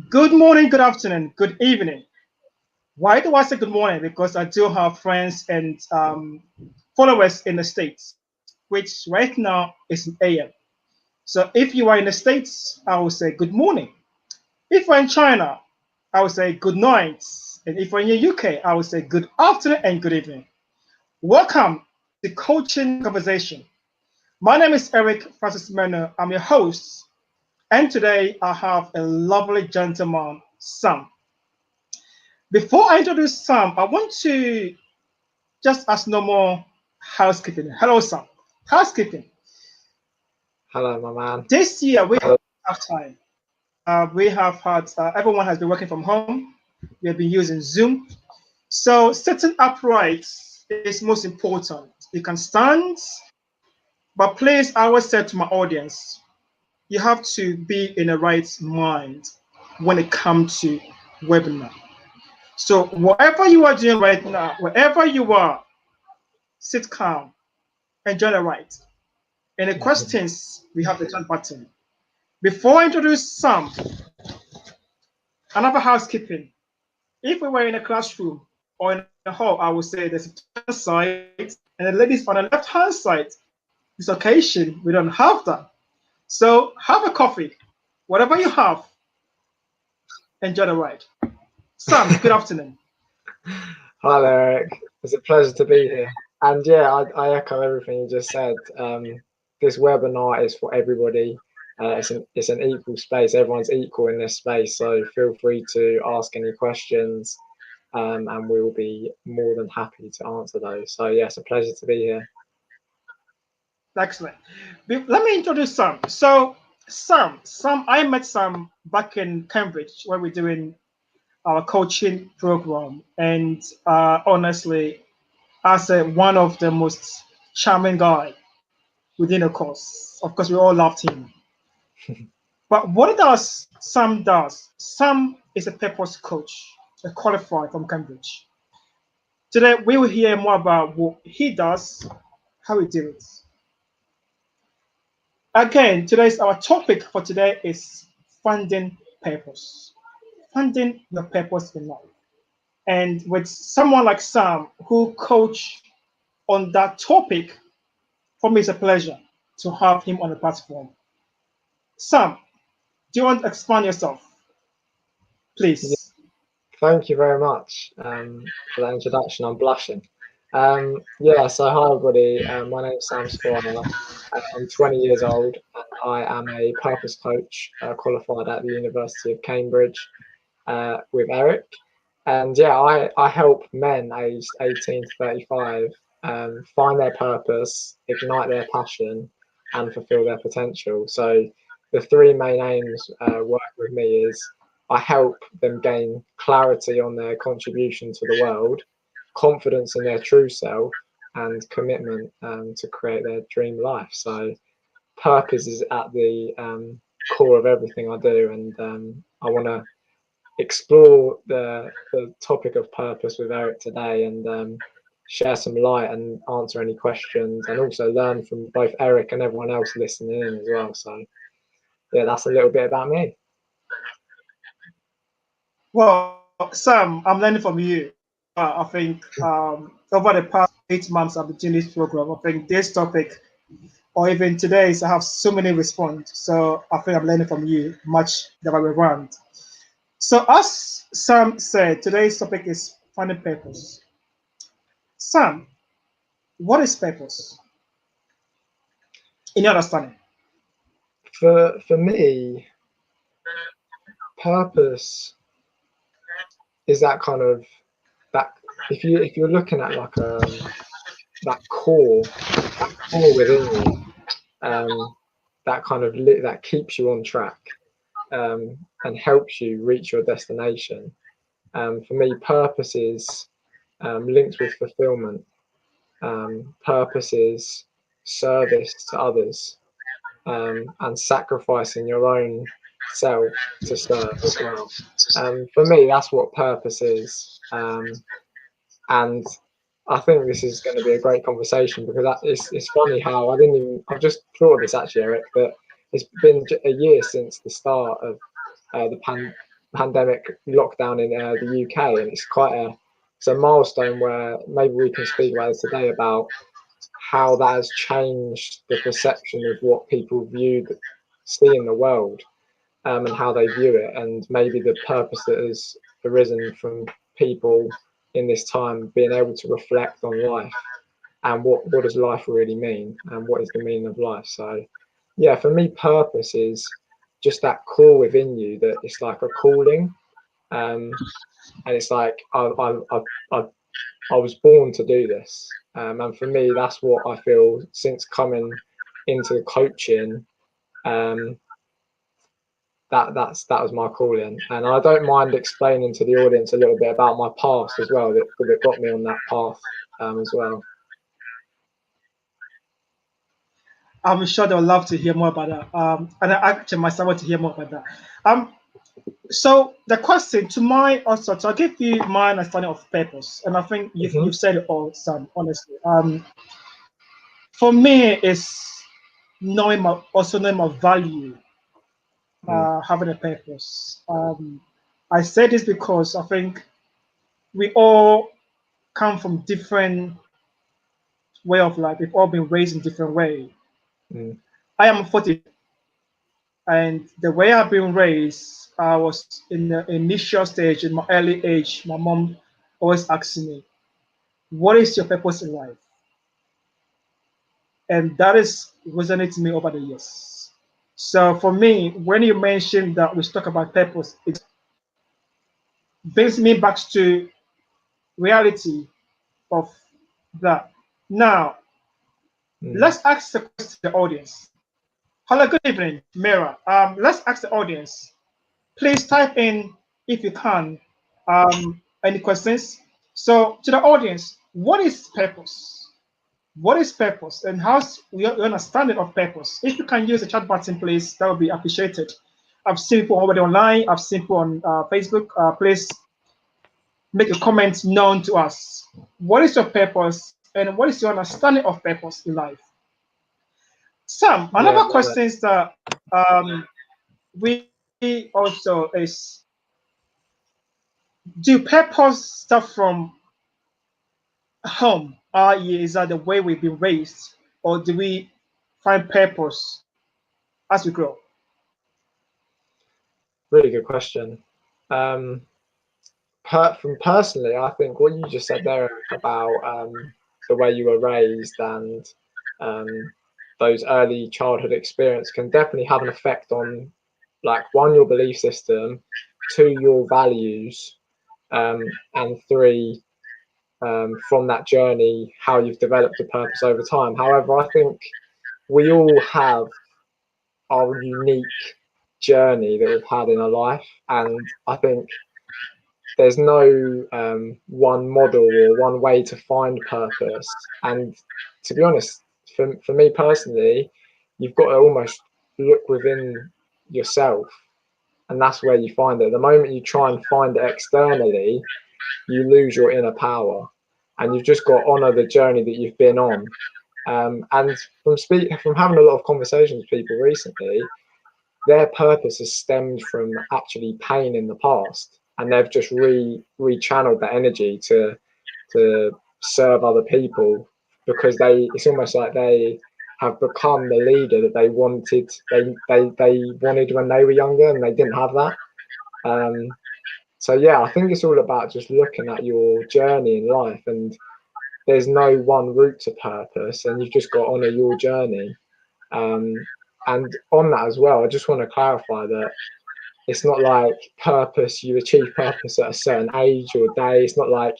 Good morning, good afternoon, good evening. Why do I say good morning? Because I do have friends and followers in the States, which right now is in AM. So if you are in the States, I will say good morning. If you're in China, I will say good night. And if you're in the UK, I will say good afternoon and good evening. Welcome to Coaching Conversation. My name is Eric Francis Menor. I'm your host. And today I have a lovely gentleman, Sam. Before I introduce Sam, I want to just ask no more housekeeping. Hello, Sam. Housekeeping. Hello, my man. This year we have time. We have had everyone has been working from home. We have been using Zoom. So sitting upright is most important. You can stand, but please, I always say to my audience, you have to be in the right mind when it comes to webinar. So whatever you are doing right now, wherever you are, sit calm, enjoy the ride. Any questions, we have the chat button. Before I introduce Sam, another housekeeping. If we were in a classroom or in a hall, I would say there's a side and the ladies on the left-hand side. This occasion, we don't have that. So have a coffee. Whatever you have, enjoy the ride. Sam, good afternoon. Hi there, Eric. It's a pleasure to be here. And yeah, I echo everything you just said. This webinar is for everybody. It's an equal space. Everyone's equal in this space. So feel free to ask any questions, and we will be more than happy to answer those. So yeah, it's a pleasure to be here. Excellent. Let me introduce Sam. So Sam, I met Sam back in Cambridge where we're doing our coaching program, and honestly, as one of the most charming guy within the course. Of course, we all loved him. But what does Sam does? Sam is a purpose coach, a qualified from Cambridge. Today we will hear more about what he does, how he does it. Again, today's our topic for today is finding purpose. Finding your purpose in life. And with someone like Sam who coach on that topic, for me it's a pleasure to have him on the platform. Sam, do you want to expand yourself, Yeah, please? thank you very much for that introduction. I'm blushing. Yeah, so hi everybody. My name is Sam Sporner. I'm 20 years old. I am a purpose coach qualified at the University of Cambridge with Eric. And yeah, I help men aged 18 to 35 find their purpose, ignite their passion, and fulfill their potential. So the three main aims working with me is I help them gain clarity on their contribution to the world, confidence in their true self, and commitment to create their dream life. So purpose is at the core of everything I do, and I want to explore the topic of purpose with Eric today and share some light and answer any questions and also learn from both Eric and everyone else listening in as well. So yeah, that's a little bit about me. Well, Sam, I'm learning from you. I think over the past 8 months I've been doing this program, I think this topic or even today's I have so many response. So I think I'm learning from you much the other way around. So as Sam said, today's topic is finding purpose. Sam, what is purpose in your understanding? For me, purpose is that kind of that if you're looking at like that core within you, that kind of that keeps you on track and helps you reach your destination. For me, purpose is linked with fulfillment. Purpose is service to others and sacrificing your own self to serve as well. For me, that's what purpose is. And I think this is going to be a great conversation because it's funny how I've just thought of this actually, Eric, that it's been a year since the start of pandemic lockdown in the UK, and it's a milestone where maybe we can speak about it today, about how that has changed the perception of what people see in the world, and how they view it, and maybe the purpose that has arisen from people in this time being able to reflect on life and what does life really mean, and what is the meaning of life. So yeah, for me, purpose is just that call within you, that it's like a calling, and it's like I was born to do this, and for me, that's what I feel since coming into the coaching. That was my calling, and I don't mind explaining to the audience a little bit about my past as well, that got me on that path, as well. I'm sure they'll love to hear more about that. And I actually myself want to hear more about that. So the question to my also, so I'll give you my understanding of purpose, and I think you've said it all, Sam. Honestly, for me, it's knowing my value, having a purpose. I say this because I think we all come from different way of life. We've all been raised in different way. I am 40, and the way I've been raised, I was in the initial stage, in my early age. My mom always asks me, "What is your purpose in life?" And that is resonating me over the years. So for me, when you mentioned that we talk about purpose, it brings me back to reality of that. Now, let's ask the question to the audience. Hello, good evening, Mira. Let's ask the audience. Please type in, if you can, any questions. So to the audience, what is purpose? What is purpose, and how's your understanding of purpose? If you can use the chat button, please, that would be appreciated. I've seen people already online. I've seen people on Facebook. Please make a comment known to us. What is your purpose, and what is your understanding of purpose in life? Sam, another question is that we also is, do purpose start from home? I.e., is that the way we've been raised, or do we find purpose as we grow? Really good question. From personally, I think what you just said there about the way you were raised, and those early childhood experience can definitely have an effect on, like, one, your belief system, two, your values, and three, from that journey, how you've developed a purpose over time. However, I think we all have our unique journey that we've had in our life, and I think there's no one model or one way to find purpose. And to be honest, for me personally, you've got to almost look within yourself, and that's where you find it. The moment you try and find it externally, you lose your inner power, and you've just got to honor the journey that you've been on. And from having a lot of conversations with people recently, their purpose has stemmed from actually pain in the past, and they've just rechanneled that energy to serve other people, because it's almost like they have become the leader that they wanted when they were younger, and they didn't have that. So yeah, I think it's all about just looking at your journey in life, and there's no one route to purpose, and you've just got to honor your journey. And on that as well, I just want to clarify that it's not like purpose, you achieve purpose at a certain age or day. It's not like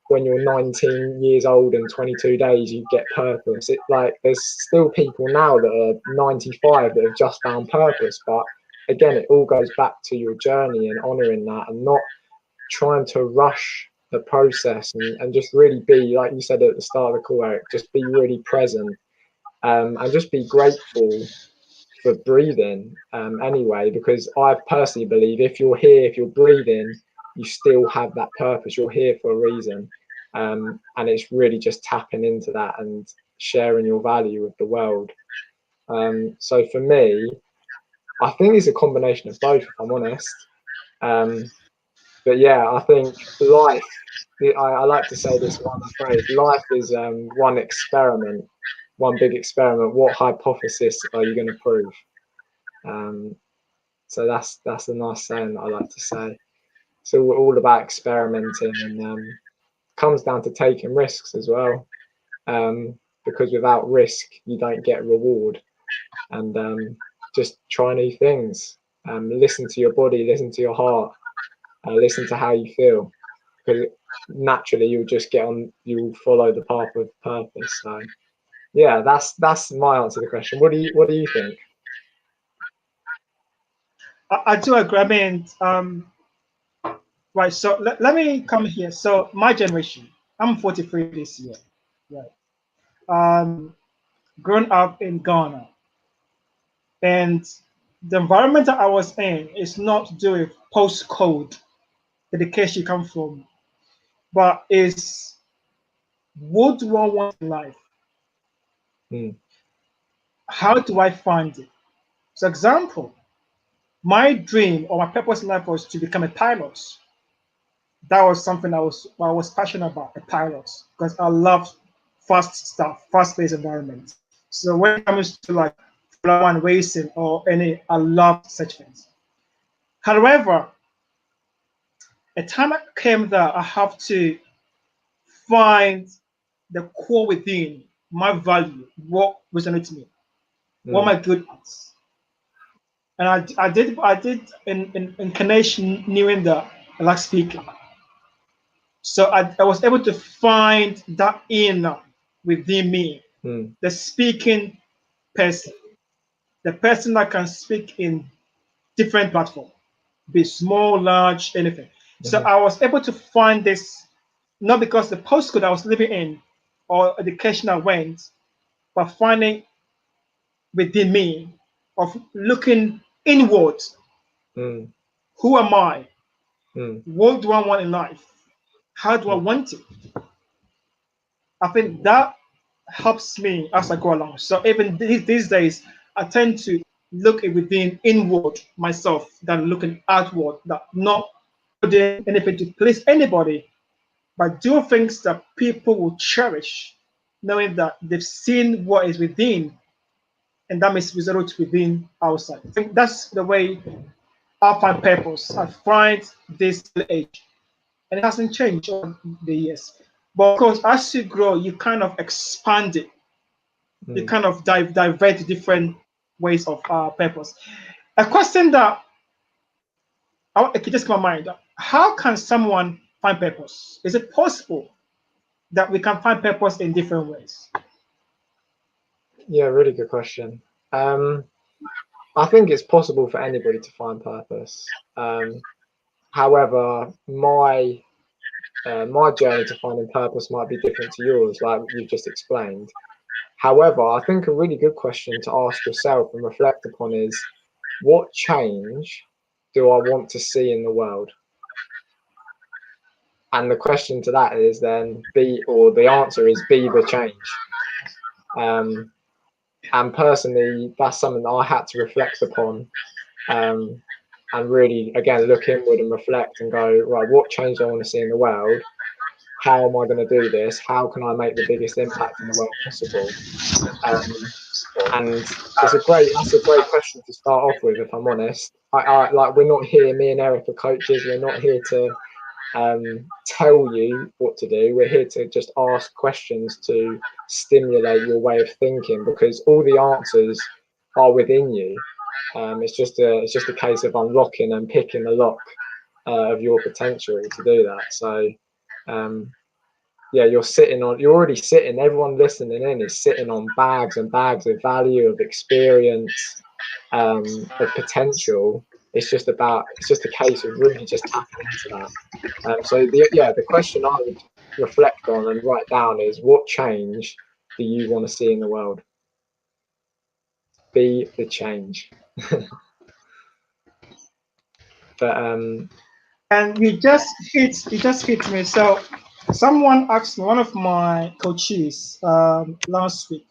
when you're 19 years old and 22 days you get purpose. It, like, there's still people now that are 95 that have just found purpose. But again, it all goes back to your journey and honoring that, and not trying to rush the process, and just really be, like you said at the start of the call, Eric, just be really present, and just be grateful for breathing, anyway, because I personally believe if you're here, if you're breathing, you still have that purpose. You're here for a reason, and it's really just tapping into that and sharing your value with the world. So for me, I think it's a combination of both, if I'm honest. But yeah, I think life, I like to say this one phrase, life is one experiment, one big experiment. What hypothesis are you going to prove? So that's a nice saying that I like to say. It's all about experimenting, and comes down to taking risks as well. Because without risk, you don't get reward. And just try new things. Listen to your body, listen to your heart, listen to how you feel, because naturally you'll follow the path of purpose. So yeah, that's my answer to the question. What do you think? I do agree. I mean, right. So let me come here. So my generation, I'm 43 this year. Right. Grown up in Ghana, and the environment that I was in is not to do with postcode, the education you come from, but is what do I want in life? Mm, How do I find it? So, example, my dream or my purpose in life was to become a pilot. That was something I was passionate about, a pilot, because I love fast stuff, fast-paced environment. So when it comes to like Formula One racing or any, I love such things. However, a time came that I have to find the core within my value, what resonates me, what am mm, I good at. And I did in connection knowing that I like speaking. So I was able to find that inner within me, mm, the speaking person, the person that can speak in different platforms, be small, large, anything. So mhm, I was able to find this not because the postcode I was living in or education I went, but finding within me of looking inward. mm, Who am I? mm, What do I want in life? How do I mm, want it? I think that helps me as I go along. So even these days, I tend to look within inward myself than looking outward. That not doing anything to please anybody, but do things that people will cherish, knowing that they've seen what is within, and that makes result within outside. I think that's the way I find purpose. I find this age, and it hasn't changed over the years. But of course, as you grow, you kind of expand it. You mm. kind of divert different ways of purpose. A question that it just come to mind: how can someone find purpose? Is it possible that we can find purpose in different ways? Yeah, really good question. Um, I think it's possible for anybody to find purpose. However, my journey to finding purpose might be different to yours, like you've just explained. However, I think a really good question to ask yourself and reflect upon is, what change do I want to see in the world? And the question to that is then or the answer is be the change. Um, and personally, that's something that I had to reflect upon, um, and really, again, look inward and reflect and go, right, what change do I want to see in the world? How am I going to do this? How can I make the biggest impact in the world possible? Um, and that's a great question to start off with, if I'm honest. I like, we're not here, me and Eric are coaches. We're not here to tell you what to do. We're here to just ask questions to stimulate your way of thinking, because all the answers are within you. It's just a case of unlocking and picking the lock of your potential to do that. So um, yeah, you're already sitting, everyone listening in is sitting on bags and bags of value, of experience, of potential. It's just a case of really just tapping into that. So the question I would reflect on and write down is, what change do you want to see in the world? Be the change. But And you just hit me. So someone asked me, one of my coaches last week.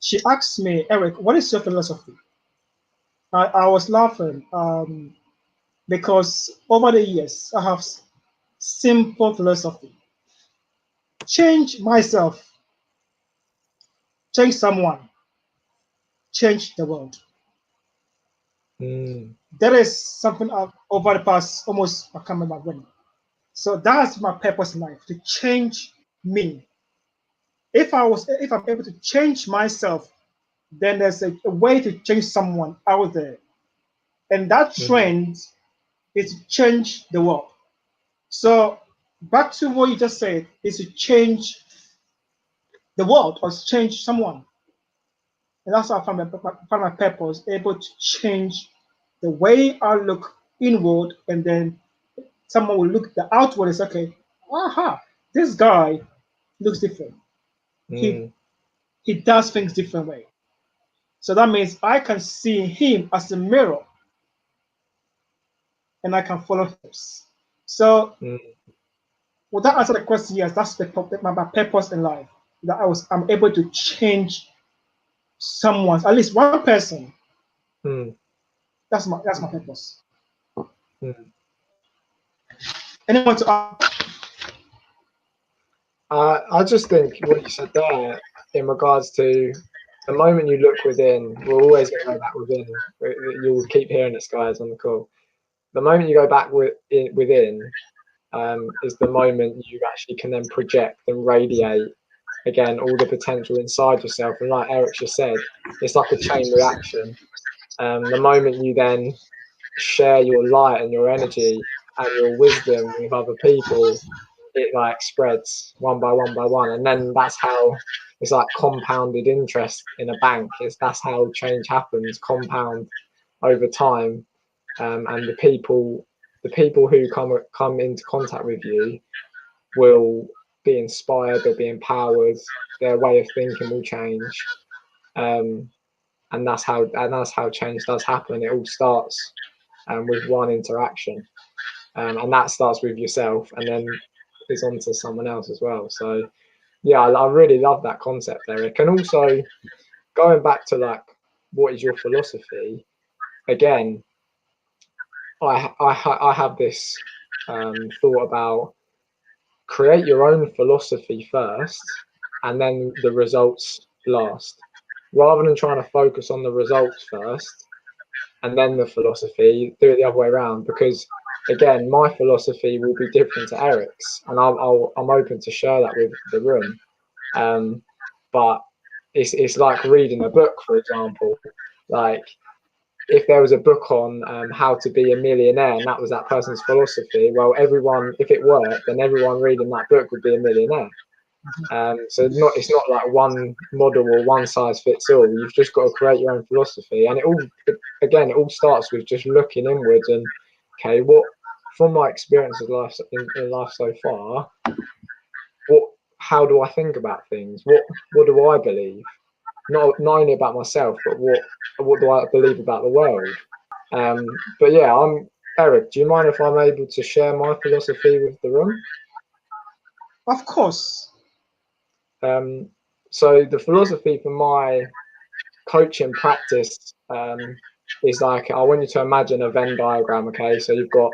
She asked me, Eric, what is your philosophy? I was laughing. because over the years I have simple philosophy: change myself, change someone, change the world. Mm, That is something I've over the past almost I can't remember when. So that's my purpose in life, to change me. If I'm able to change myself, then there's a way to change someone out there. And that mm, trend is to change the world. So back to what you just said, is to change the world or to change someone. And that's how I found my purpose, able to change the way I look inward, and then someone will look at the outward and say, okay, aha, this guy looks different. He mm, he does things different way. So that means I can see him as a mirror and I can follow him. So mm. would that answer the question? Yes, that's my purpose in life. That I'm able to change someone, at least one person. Mm, That's my purpose. mm. Anyone to ask? I just think what you said there in regards to the moment you look within, we're always going to go back within. You'll keep hearing this, guys, on the call. The moment you go back within is the moment you actually can then project and radiate again all the potential inside yourself. And like Eric just said, it's like a chain reaction. The moment you then share your light and your energy and your wisdom with other people, it like spreads one by one by one, and then that's how it's like compounded interest in a bank. That's how change happens, compound over time, and the people who come into contact with you will be inspired, they'll be empowered, their way of thinking will change, um, and that's how change does happen. It all starts with one interaction, and that starts with yourself, and then is onto someone else as well. So yeah, I really love that concept, Eric. And also going back to like, what is your philosophy? Again, I have this thought about create your own philosophy first, and then the results last, rather than trying to focus on the results first and then the philosophy. Do it the other way around, because again, my philosophy will be different to Eric's, and I'm open to share that with the room. But it's like reading a book, for example. Like, if there was a book on how to be a millionaire and that was that person's philosophy, well, everyone, if it worked, then everyone reading that book would be a millionaire. So it's not like one model or one size fits all. You've just got to create your own philosophy, and it all starts with just looking inwards and, okay, what from my experience of life in life so far, what how do I think about things? What do I believe? Not only about myself, but what do I believe about the world? But yeah, I'm Eric. Do you mind if I'm able to share my philosophy with the room? Of course. Um, so the philosophy for my coaching practice is like, I want you to imagine a Venn diagram. Okay, so you've got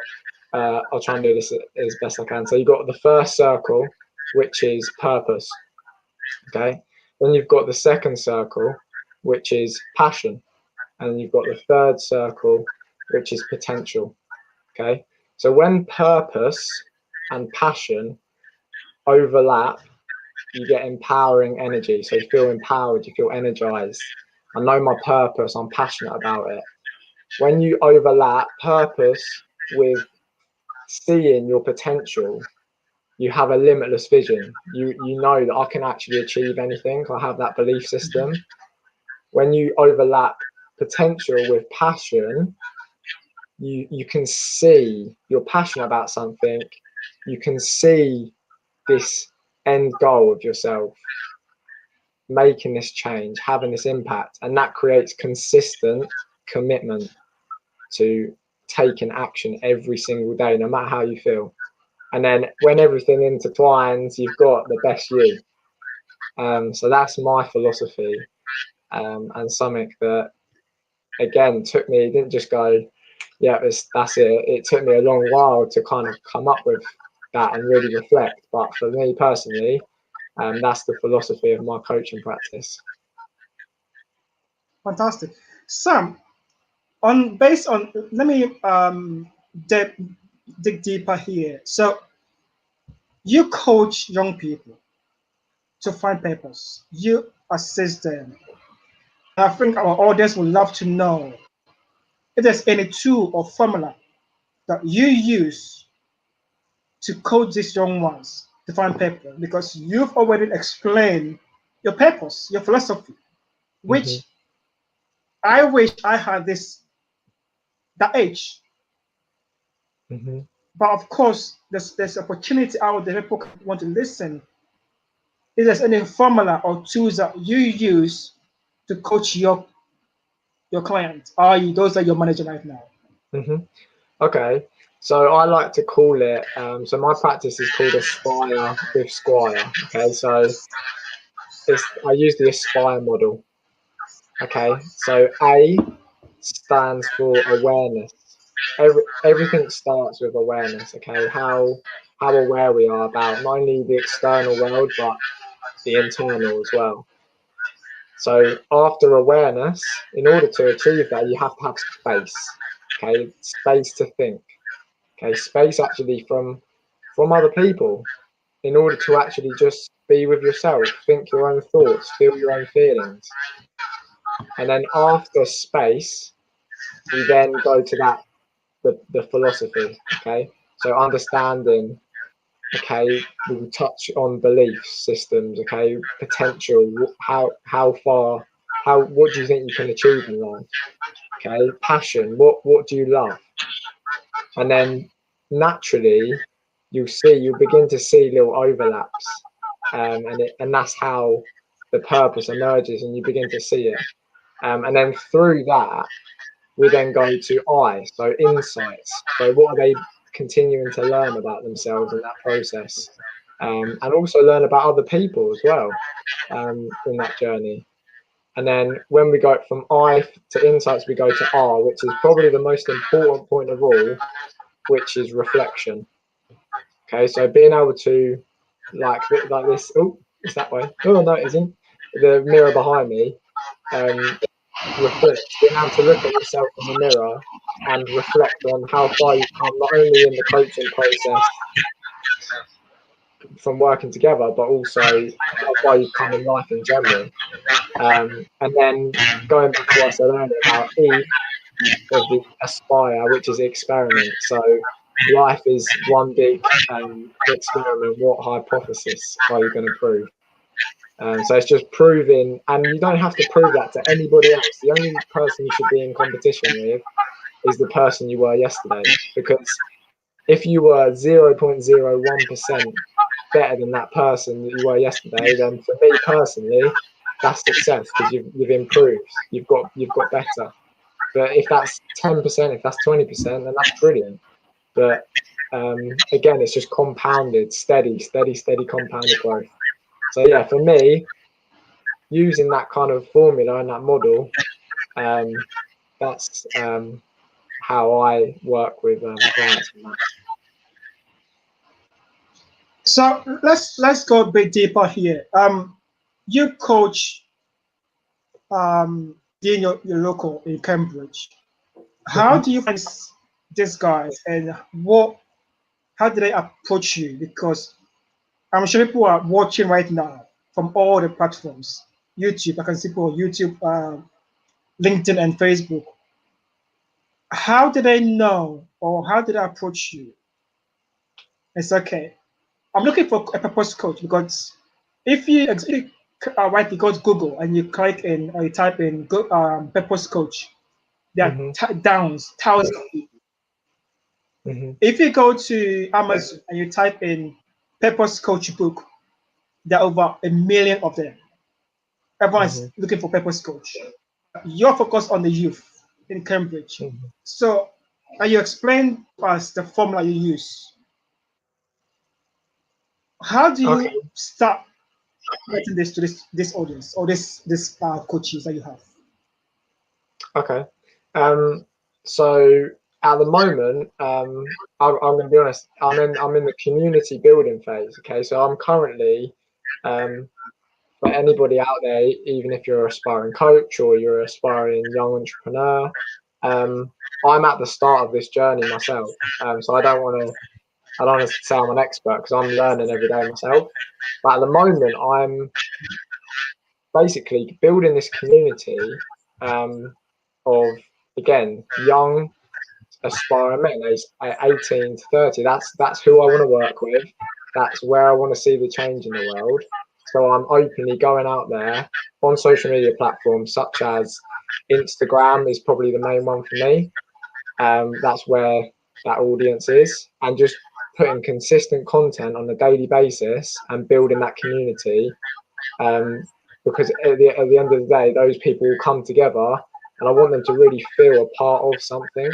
I'll try and do this as best I can. So you've got the first circle, which is purpose. Okay, then you've got the second circle, which is passion, and you've got the third circle, which is potential. Okay, so when purpose and passion overlap, you get empowering energy. So you feel empowered, you feel energized. I know my purpose, I'm passionate about it. When you overlap purpose with seeing your potential, you have a limitless vision. You know that I can actually achieve anything. I have that belief system. When you overlap potential with passion, you can see you're passionate about something. You can see this end goal of yourself, making this change, having this impact, and that creates consistent commitment to taking action every single day, no matter how you feel. And then when everything intertwines, you've got the best you. So that's my philosophy, and something that again took me. Didn't just go, yeah, that's it. It took me a long while to kind of come up with that and really reflect. But for me personally, that's the philosophy of my coaching practice. Fantastic. Sam, on based on let me dig, dig deeper here. So you coach young people to find purpose. You assist them. I think our audience would love to know if there's any tool or formula that you use to coach these young ones to find purpose, because you've already explained your purpose, your philosophy, Hmm. which I wish I had this that age. Hmm. But of course, there's opportunity out there. People want to listen. If there's any formula or tools that you use to coach your clients, are those that you're managing right now? Hmm. Okay, so I like to call it. So my practice is called Aspire with Squire. Okay, so I use the Aspire model. Okay, so A stands for awareness. Everything starts with awareness. Okay, how aware we are about not only the external world but the internal as well. So after awareness, in order to achieve that, you have to have space. Okay, space to think. Okay, space actually from other people in order to actually just be with yourself, think your own thoughts, feel your own feelings. And then after space, we then go to the philosophy. Okay, so understanding. Okay, we'll touch on belief systems. Okay, potential. How far? What do you think you can achieve in life? Okay, passion. What do you love? And then naturally, you'll begin to see little overlaps, and that's how the purpose emerges, and you begin to see it. And then through that, we then go to I, so insights. So what are they continuing to learn about themselves in that process, and also learn about other people as well, in that journey. And then when we go from I to insights, we go to R, which is probably the most important point of all, which is reflection. Okay, so being able to like this. Oh, it's that way. Oh no, it isn't. The mirror behind me. Um, reflect, being able to look at yourself in the mirror and reflect on how far you've come, not only in the coaching process from working together, but also how far you've come in life in general. And then going back to what I said earlier about E of the aspire, which is experiment. So life is one big experiment. What hypothesis are you going to prove? So it's just proving, and you don't have to prove that to anybody else. The only person you should be in competition with is the person you were yesterday. Because if you were 0.01% better than that person that you were yesterday, then for me personally, that's success because you've improved. You've got better. But if that's 10%, if that's 20%, then that's brilliant. But again, it's just compounded, steady compounded growth. So yeah, for me, using that kind of formula and that model, that's how I work with clients. So let's go a bit deeper here. You coach in your local in Cambridge. How Mhm. do you find these guys, and what how do they approach you? Because I'm sure people are watching right now from all the platforms. YouTube, I can see people on YouTube, LinkedIn, and Facebook. How do they know, or how do they approach you? It's okay. I'm looking for a purpose coach, because if you right, you go to Google and you click in or you type in purpose coach, there are Mhm. downs thousands of people. Mhm. If you go to Amazon and you type in purpose coach book, there are over 1 million of them. Everyone is Mhm. looking for purpose coach. You're focused on the youth in Cambridge. Mhm. So, can you explain to us the formula you use? How do Okay. you start getting this to this audience, or this coaches that you have? Okay. Um, so at the moment, I'm going to be honest. I'm in the community building phase. Okay, so I'm currently, for anybody out there, even if you're an aspiring coach or you're an aspiring young entrepreneur, I'm at the start of this journey myself. So I don't want to say I'm an expert because I'm learning every day myself. But at the moment, I'm basically building this community of, again, young aspiring men, aged 18 to 30. That's who I want to work with. That's where I want to see the change in the world. So I'm openly going out there on social media platforms such as Instagram is probably the main one for me. That's where that audience is, and just putting consistent content on a daily basis and building that community. Because at the end of the day, those people will come together, and I want them to really feel a part of something.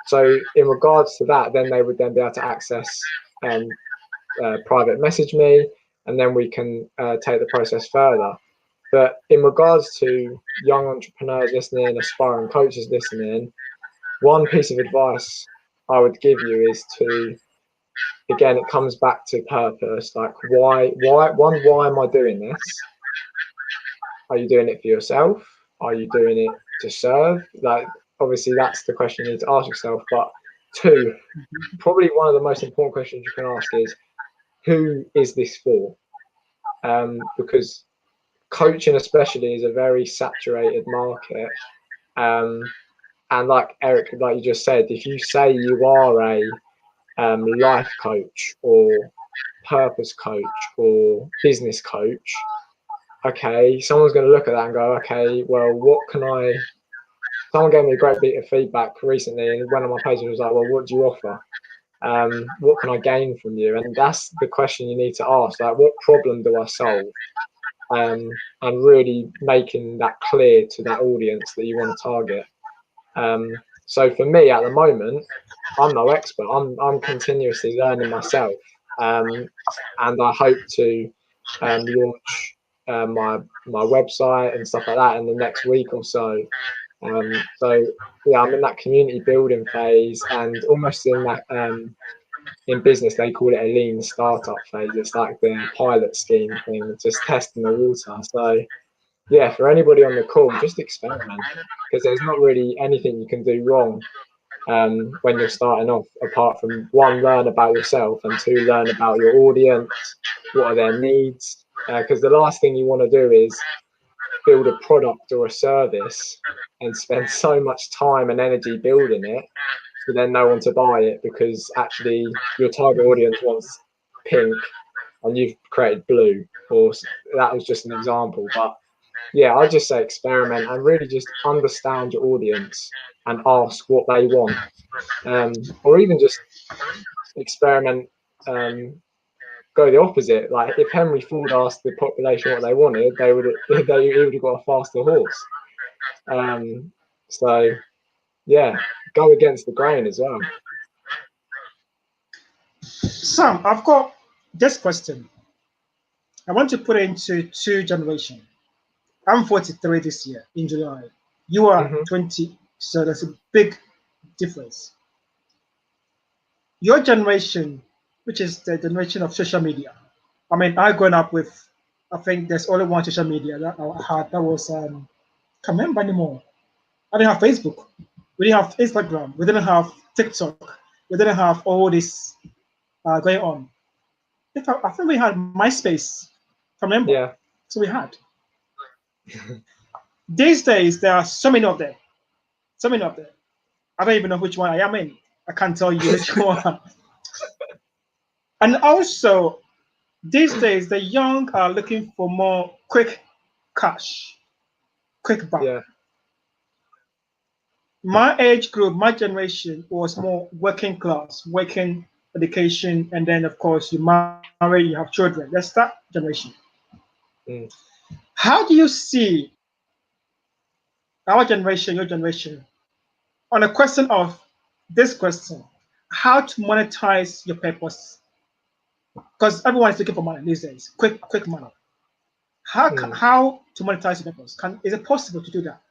So in regards to that, then they would then be able to access private message me, and then we can take the process further. But in regards to young entrepreneurs listening, aspiring coaches listening, one piece of advice I would give you is to, again, it comes back to purpose. Like, why am I doing this? Are you doing it for yourself? Are you doing it to serve? Like, obviously that's the question you need to ask yourself. But two, probably one of the most important questions you can ask is, who is this for? Because coaching especially is a very saturated market. And like Eric, like you just said, if you say you are a life coach or purpose coach or business coach, okay, someone's going to look at that and go, okay, well, what can I? Someone gave me a great bit of feedback recently, and one of my pages was like, well, what do you offer? What can I gain from you? And that's the question you need to ask. Like, what problem do I solve? And really making that clear to that audience that you want to target. So for me at the moment, I'm no expert. I'm continuously learning myself, and I hope to launch my website and stuff like that in the next week or so. So yeah, I'm in that community building phase, and almost in that in business they call it a lean startup phase. It's like the pilot scheme thing, just testing the water. So yeah, for anybody on the call, just experiment, because there's not really anything you can do wrong when you're starting off, apart from one, learn about yourself, and two, learn about your audience, what are their needs, because the last thing you want to do is build a product or a service and spend so much time and energy building it for then no one to buy it, because actually your target audience wants pink and you've created blue. Or that was just an example, but yeah, I'd just say experiment and really just understand your audience and ask what they want, or even just experiment. Go the opposite. Like if Henry Ford asked the population what they wanted, he would have got a faster horse. So yeah, go against the grain as well. Sam, I've got this question. I want to put it into two generations. I'm 43 this year in July. You are 20, so there's a big difference. Your generation, which is the generation of social media. I mean, I growing up with, I think there's only one social media that I had. That was, can't remember anymore. I didn't have Facebook. We didn't have Instagram. We didn't have TikTok. We didn't have all this going on. I think we had MySpace. Remember? Yeah. So we had. These days, there are so many of them. So many of them. I don't even know which one I am in. I can't tell you which one. And also, these days, the young are looking for more quick cash, quick buck. Yeah. My age group, my generation was more working class, working education, and then of course you marry, you have children. That's that generation. How do you see our generation, your generation, on a question of this question, how to monetize your purpose? Because everyone is looking for money these days, quick money. How to monetize your purpose? Is it possible to do that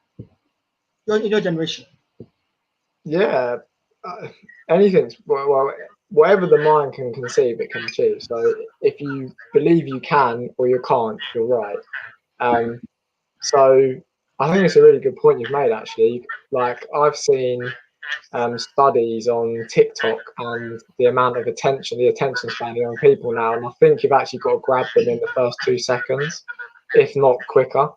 in your generation? Yeah, anything's well, whatever the mind can conceive, it can achieve. So if you believe you can or you can't, you're right. Um, so I think it's a really good point you've made. Actually, like I've seen studies on TikTok and the amount of attention, the attention span of young people now, and I think you've actually got to grab them in the first 2 seconds, if not quicker.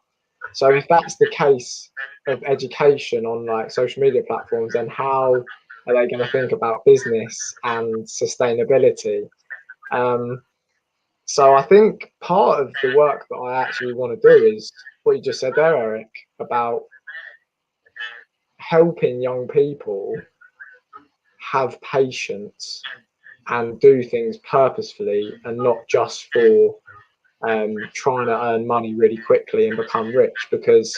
So if that's the case of education on like social media platforms, then how are they going to think about business and sustainability? Um, so I think part of the work that I actually want to do is what you just said there, Eric, about helping young people have patience and do things purposefully and not just for trying to earn money really quickly and become rich. Because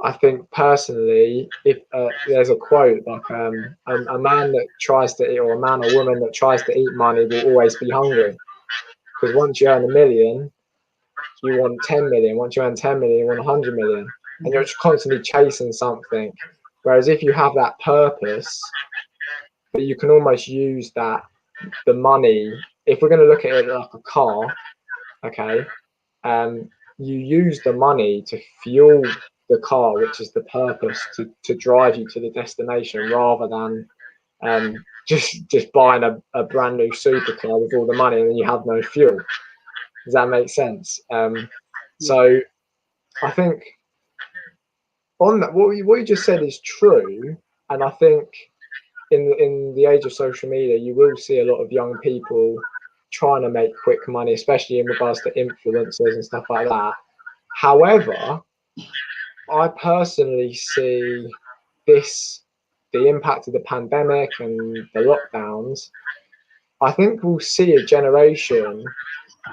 I think personally, if there's a quote like a man that tries to eat, or a man or woman that tries to eat money will always be hungry. Because once you earn 1 million, you want 10 million. Once you earn 10 million, you want 100 million. And you're just constantly chasing something. Whereas if you have that purpose, but you can almost use that, the money, if we're going to look at it like a car, okay, you use the money to fuel the car, which is the purpose to drive you to the destination, rather than just buying a brand new supercar with all the money and then you have no fuel. Does that make sense? So I think on that, what you just said is true, and I think in the age of social media, you will see a lot of young people trying to make quick money, especially in regards to influencers and stuff like that. However, I personally see this, the impact of the pandemic and the lockdowns. I think we'll see a generation,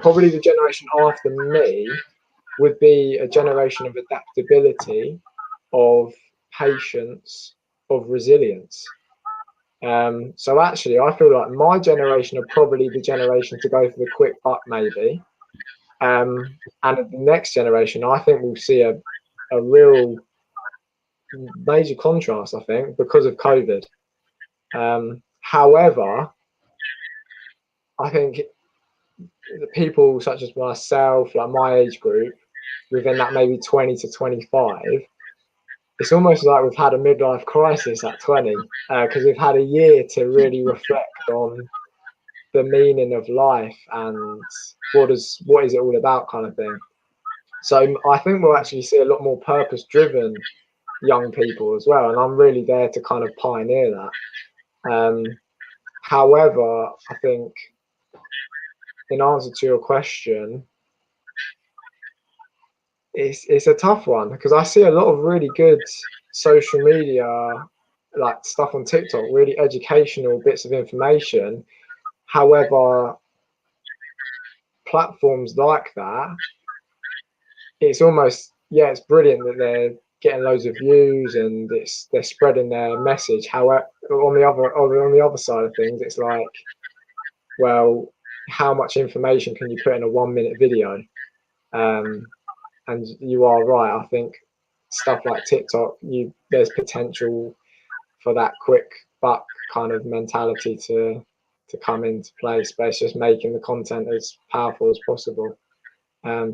probably the generation after me, would be a generation of adaptability, of patience, of resilience. So actually, I feel like my generation are probably the generation to go for the quick buck, maybe. And the next generation, I think we'll see a real major contrast, I think, because of COVID. However, I think the people such as myself, like my age group, within that maybe 20 to 25, it's almost like we've had a midlife crisis at 20, because we've had a year to really reflect on the meaning of life and what is it all about, kind of thing. So I think we'll actually see a lot more purpose driven young people as well, and I'm really there to kind of pioneer that. However, I think in answer to your question, it's a tough one, because I see a lot of really good social media, like stuff on TikTok, really educational bits of information. However, platforms like that, it's almost, yeah, it's brilliant that they're getting loads of views and they're spreading their message. However, on the other side of things, it's like, well, how much information can you put in a 1 minute video? And you are right. I think stuff like TikTok, there's potential for that quick buck kind of mentality to come into place, but it's just making the content as powerful as possible.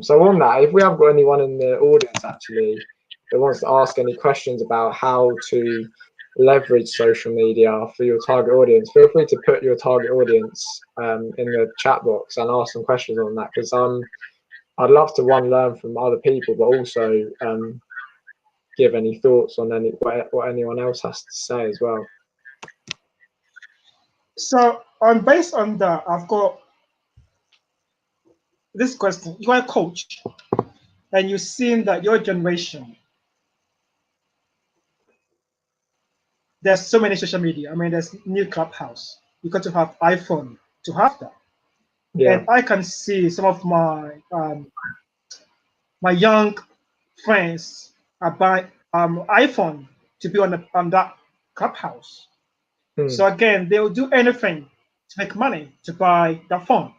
So on that, if we haven't got anyone in the audience actually that wants to ask any questions about how to leverage social media for your target audience, feel free to put your target audience in the chat box and ask some questions on that, because I'd love to learn from other people, but also give any thoughts on what anyone else has to say as well. So, based on that, I've got this question. You are a coach, and you've seen that your generation, there's so many social media. I mean, there's new Clubhouse. You got to have iPhone to have that. Yeah. And I can see some of my young friends are buying iPhone to be on that Clubhouse. So again, they'll do anything to make money to buy the phone,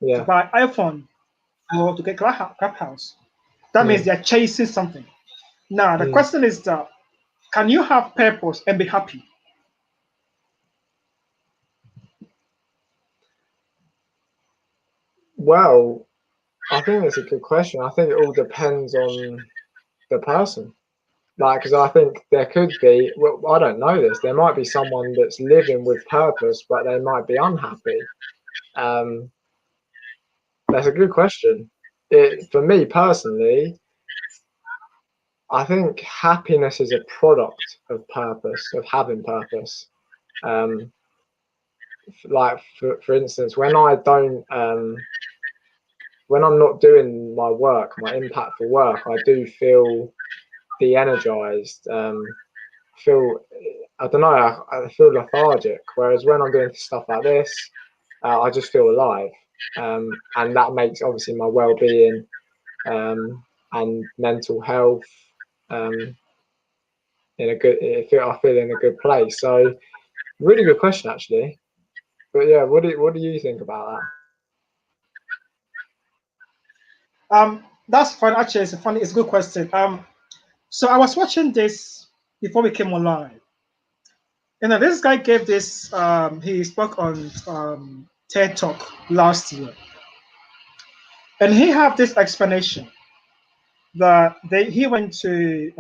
to buy iPhone, or to get Clubhouse. That means they're chasing something. Now the question is that, Can you have purpose and be happy? Well, I think that's a good question. I think it all depends on the person. Like, because I think there could be, well, I don't know this, there might be someone that's living with purpose, but they might be unhappy. Um, that's a good question. For me personally, I think happiness is a product of purpose, of having purpose. Um, like for instance, when I'm not doing my work, my impactful work, I do feel de-energized. Feel I don't know, I feel lethargic. Whereas when I'm doing stuff like this, I just feel alive, and that makes obviously my well-being and mental health um, in a good. I feel in a good place. So really good question actually. But yeah, what do you think about that? That's fun. Actually, it's a funny. It's a good question. So I was watching this before we came online. This guy gave this. He spoke on TED Talk last year, and he have this explanation that he went to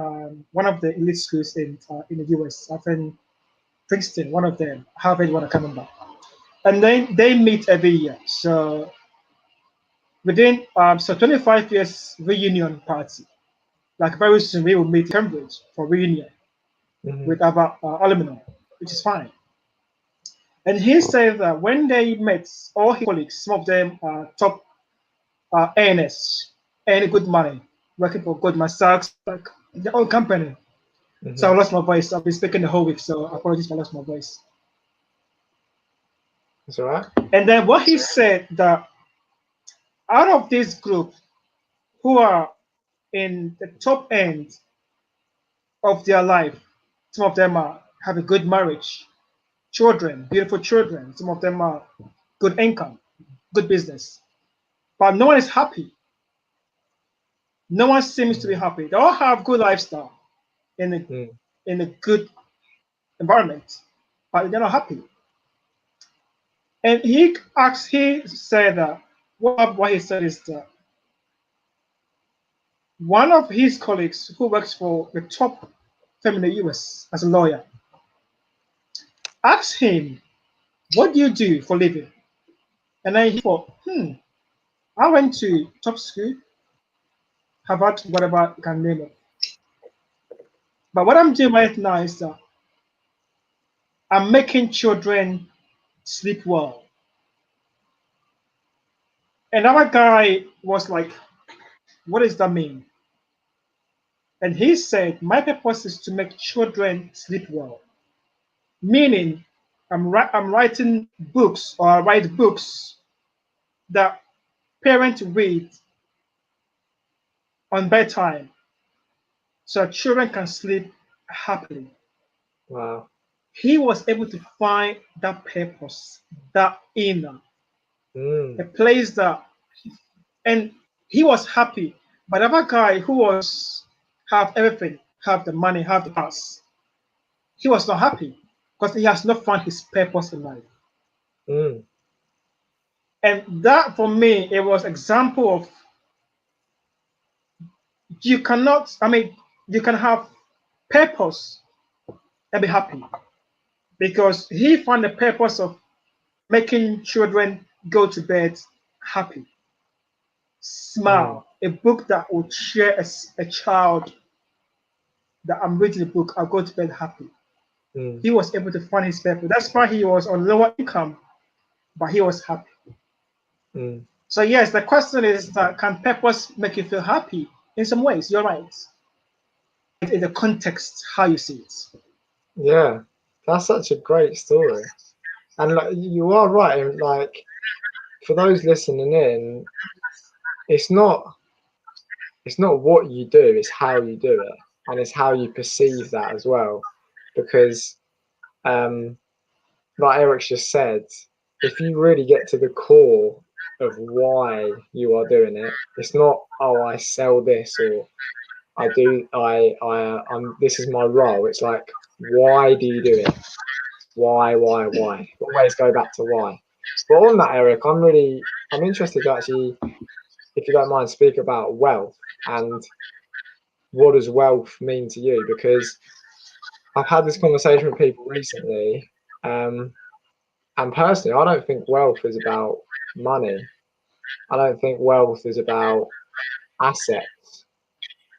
one of the elite schools in the US. I think Princeton, one of them, Harvard, one I can't remember. And then they meet every year. So within 25 years reunion party. Like very soon we will meet in Cambridge for reunion Hmm. with our alumni, which is fine. And he said that when they met, all his colleagues, some of them are top earners, earning good money, working for Goldman Sachs, like their own company. So I Hmm. lost my voice. I've been speaking the whole week, so apologies for I lost my voice. That's all right. And then what he said that out of this group who are in the top end of their life, some of them are have a good marriage, children, beautiful children. Some of them are good income, good business. But no one is happy. No one seems to be Mm. happy. They all have good lifestyle in a Mm. in a good environment, but they're not happy. And he said that what he said is that one of his colleagues who works for the top firm in the US as a lawyer asked him, "What do you do for a living?" And then he thought, I went to top school, Harvard, whatever you can name it. But what I'm doing right now is that I'm making children sleep well. Another guy was like, "What does that mean?" And he said, "My purpose is to make children sleep well." Meaning, I'm writing books or I write books that parents read on bedtime so children can sleep happily. Wow. He was able to find that purpose, that inner, a Mm. place that, and he was happy. But the other guy who was have everything, have the money, have the house, he was not happy because he has not found his purpose in life. Mm. And that for me, it was example of you cannot. I mean, you can have purpose and be happy because he found the purpose of making children go to bed happy, Mm. smile. A book that would cheer a child that I'm reading the book, I'll go to bed happy. Mm. He was able to find his purpose. That's why he was on lower income, but he was happy. Mm. So yes, the question is that can purpose make you feel happy? In some ways, you're right. In the context, how you see it. Yeah, that's such a great story. And like you are right, and like for those listening in, it's not it's not what you do, it's how you do it, and it's how you perceive that as well. Because um, like Eric's just said, if you really get to the core of why you are doing it, it's not, oh, I sell this or This is my role. It's like, why do you do it? Why? Always go back to why. But on that, Eric, I'm interested to actually, if you don't mind, speak about wealth and what does wealth mean to you? Because I've had this conversation with people recently, and personally, I don't think wealth is about money. I don't think wealth is about assets.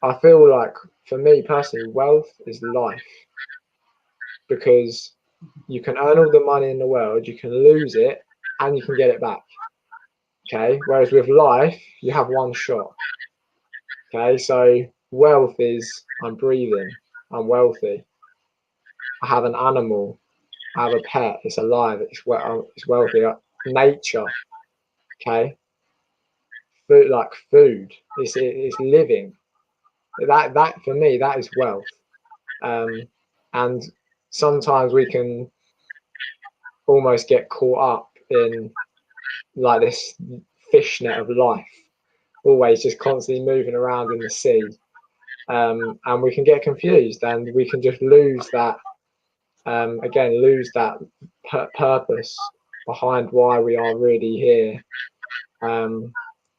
I feel like, for me personally, wealth is life, because you can earn all the money in the world, you can lose it, and you can get it back. Okay. Whereas with life, you have one shot. Okay. So wealth is, I'm breathing, I'm wealthy, I have an animal, I have a pet, it's alive, it's wealthy. Nature. Okay. Food, like food, it's living. That for me, that is wealth. And sometimes we can almost get caught up in like this fishnet of life, always just constantly moving around in the sea, and we can get confused, and we can just lose that, lose that purpose behind why we are really here.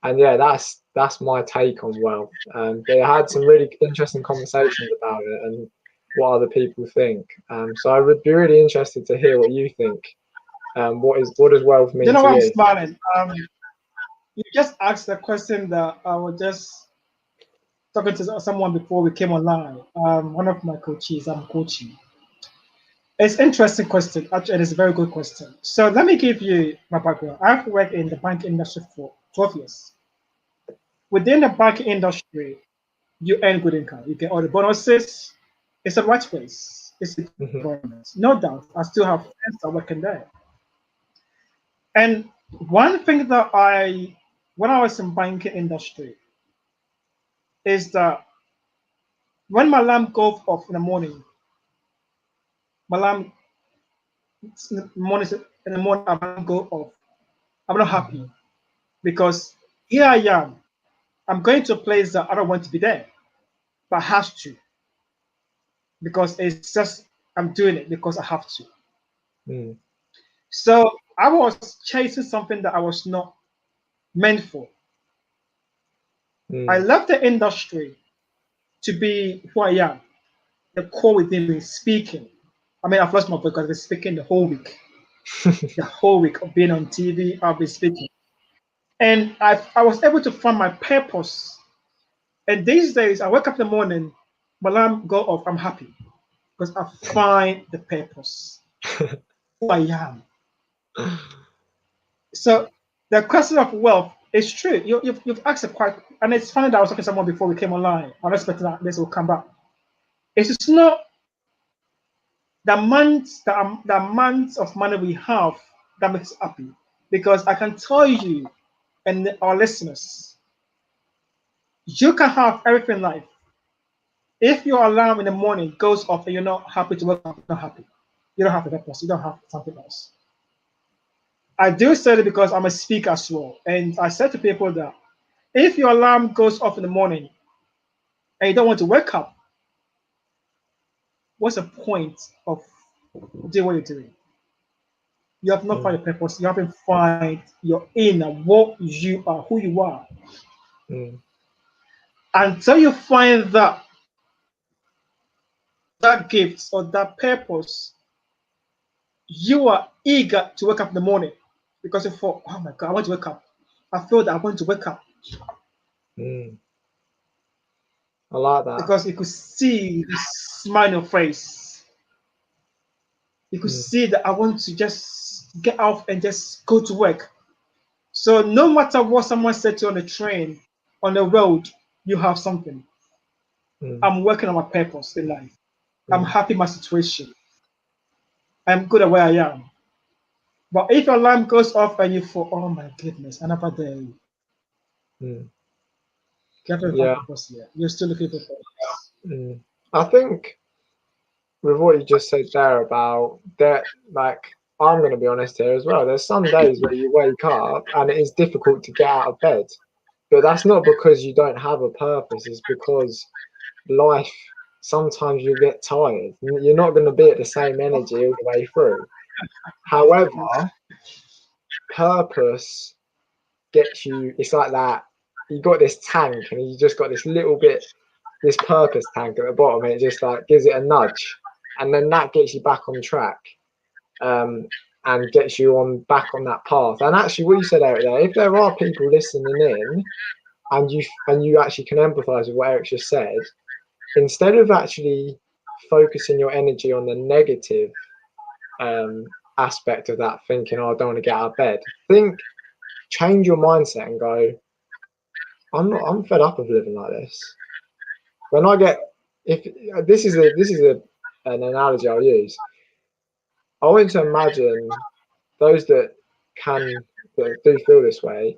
And yeah, that's my take on wealth. But I had some really interesting conversations about it and what other people think. So I would be really interested to hear what you think. What does wealth You mean know to why I'm you? smiling? You just asked a question that I was just talking to someone before we came online. One of my coaches, I'm coaching. It's an interesting question. Actually, it's a very good question. So let me give you my background. I've worked in the banking industry for 12 years. Within the banking industry, you earn good income. You get all the bonuses. It's a right place. It's a good Hmm. environment. No doubt. I still have friends that work in there. And one thing that when I was in banking industry, is that when my alarm goes off in the morning, my alarm in the morning, alarm go off. I'm not happy Hmm. because here I am. I'm going to a place that I don't want to be there, but I have to because it's just I'm doing it because I have to. Mm. So I was chasing something that I was not meant for. I Mm. left the industry to be who I am. The core within me speaking. I mean, I've lost my voice because I've been speaking the whole week. The whole week of being on TV, I've been speaking. And I was able to find my purpose. And these days, I wake up in the morning, my alarm go off, I'm happy because I find the purpose, who I am. So the question of wealth is true. You've asked a quite, and it's funny that I was talking to someone before we came online. I'm expecting that this will come back. It's not the amounts of money we have that makes us happy, because I can tell you and our listeners, you can have everything in life. If your alarm in the morning goes off and you're not happy to wake up, you're not happy. You don't have a purpose. You don't have something else. I do say it because I'm a speaker as well. And I said to people that if your alarm goes off in the morning and you don't want to wake up, what's the point of doing what you're doing? You have not found Mm. your purpose. You haven't found your inner, what you are, who you are. Mm. Until you find that gift or that purpose, you are eager to wake up in the morning because you thought, oh my God, I want to wake up. I feel that I want to wake up Mm. I like that. because you could see the smile on your face. You could Mm. see that I want to just get out and just go to work. So no matter what someone said to you on the train, on the road, you have something. Mm. I'm working on my purpose in life. I'm Mm. happy in my situation. I'm good at where I am. But if your alarm goes off and you thought, oh my goodness, another day, Mm. you haven't found Yeah. purpose yet. You're still looking for purpose. Mm. I think with what you just said there about that, like, I'm going to be honest here as well. There's some days where you wake up and it is difficult to get out of bed. But that's not because you don't have a purpose. It's because life, sometimes you get tired. You're not going to be at the same energy all the way through. However, purpose gets you, it's like that. You got this tank and you just got this little bit, this purpose tank at the bottom, and it just like gives it a nudge. And then that gets you back on track. And gets you on back on that path. And actually, what you said, Eric, there, if there are people listening in, and you actually can empathise with what Eric just said, instead of actually focusing your energy on the negative aspect of that, thinking, "Oh, I don't want to get out of bed," change your mindset and go, I'm fed up of living like this. When I get, if this is an analogy I'll use. I want to imagine those that do feel this way.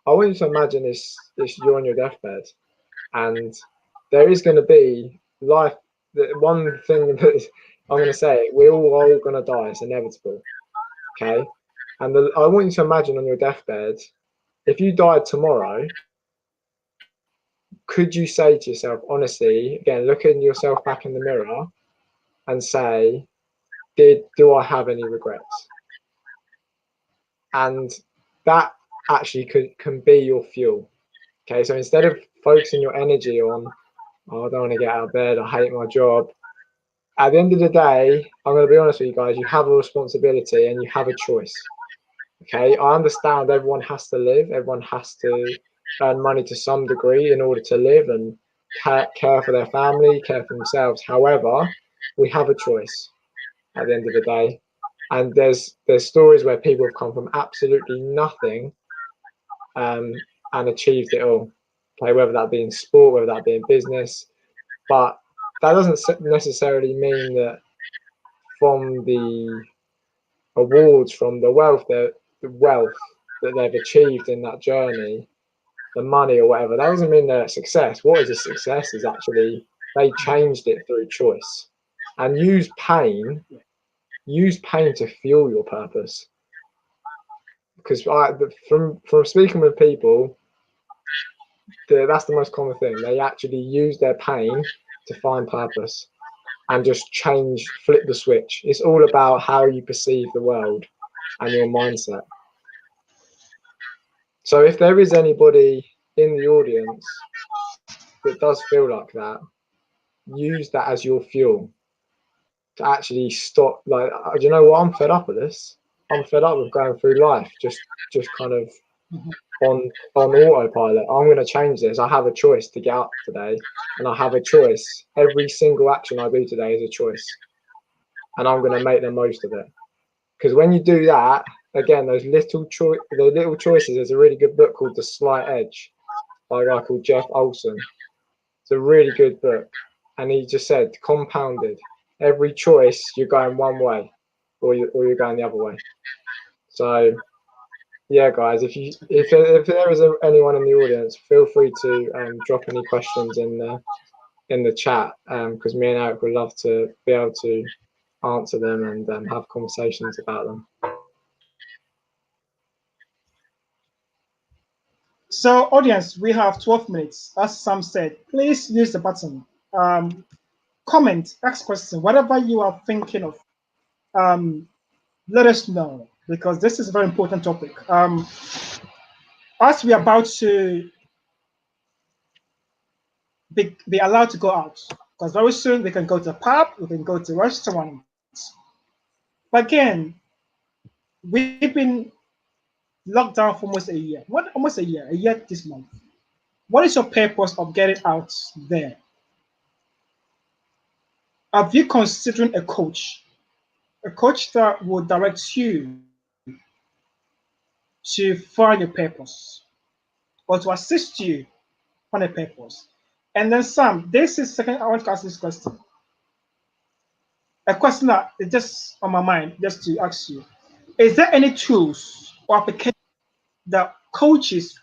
I want you to imagine this you're on your deathbed, and there is going to be life. The one thing that I'm going to say, we're all going to die. It's inevitable. Okay, and I want you to imagine on your deathbed, if you died tomorrow, could you say to yourself, honestly, again, looking yourself back in the mirror, and say, do I have any regrets? And that actually can be your fuel. Okay, so instead of focusing your energy on, oh, I don't want to get out of bed, I hate my job. At the end of the day, I'm going to be honest with you guys, you have a responsibility and you have a choice. Okay, I understand everyone has to live, everyone has to earn money to some degree in order to live and care for their family, care for themselves. However, we have a choice at the end of the day. And there's stories where people have come from absolutely nothing and achieved it all. Okay, whether that be in sport, whether that be in business, but that doesn't necessarily mean that from the awards, from the wealth that they've achieved in that journey, the money or whatever, that doesn't mean they're a success. What is a success is actually they changed it through choice, and use pain to fuel your purpose. Because from speaking with people, that's the most common thing. They actually use their pain to find purpose and just flip the switch. It's all about how you perceive the world and your mindset. So if there is anybody in the audience that does feel like that, use that as your fuel to actually stop. Like, do you know what? I'm fed up with this. I'm fed up with going through life just kind of on autopilot. I'm going to change this. I have a choice to get up today, and I have a choice. Every single action I do today is a choice, and I'm going to make the most of it. Because when you do that, again, those little choices. There's a really good book called The Slight Edge by a guy called Jeff Olson. It's a really good book, and he just said compounded. Every choice you're going one way, or you're going the other way. So yeah, guys, if there is anyone in the audience, feel free to drop any questions in the chat, because me and Eric would love to be able to answer them and have conversations about them. So, audience, we have 12 minutes. As Sam said, please use the button. Comment, ask questions, whatever you are thinking of. Let us know, because this is a very important topic. As we are about to be allowed to go out, because very soon we can go to the pub, we can go to restaurants. But again, we've been locked down for almost a year. Almost a year this month. What is your purpose of getting out there? Have you considering a coach that will direct you to find your purpose or to assist you find a purpose? And then Sam, this is second. I want to ask this question. A question that is just on my mind, just to ask you: is there any tools or applications that